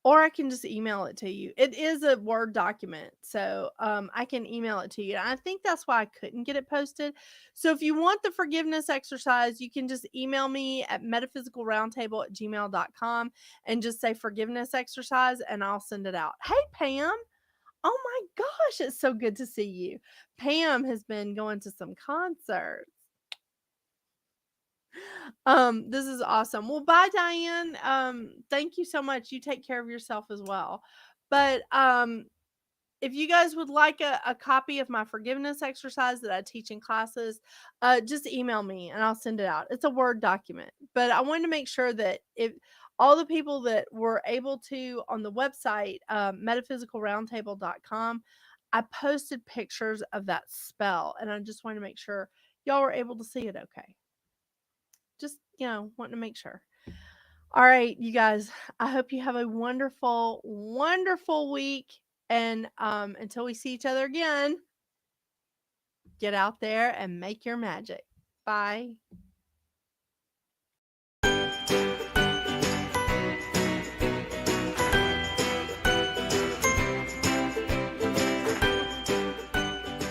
Or I can just email it to you. It is a Word document, so I can email it to you. And I think that's why I couldn't get it posted. So if you want the forgiveness exercise, you can just email me at metaphysicalroundtable@gmail.com and just say forgiveness exercise, and I'll send it out. Hey, Pam. Oh my gosh, it's so good to see you. Pam has been going to some concerts. This is awesome. Well, bye, Diane. Thank you so much. You take care of yourself as well. But if you guys would like a copy of my forgiveness exercise that I teach in classes, just email me and I'll send it out. It's a Word document. But I wanted to make sure that if all the people that were able to on the website, metaphysicalroundtable.com, I posted pictures of that spell. And I just wanted to make sure y'all were able to see it okay. Just, wanting to make sure. All right, you guys, I hope you have a wonderful, wonderful week. And until we see each other again, get out there and make your magic. Bye.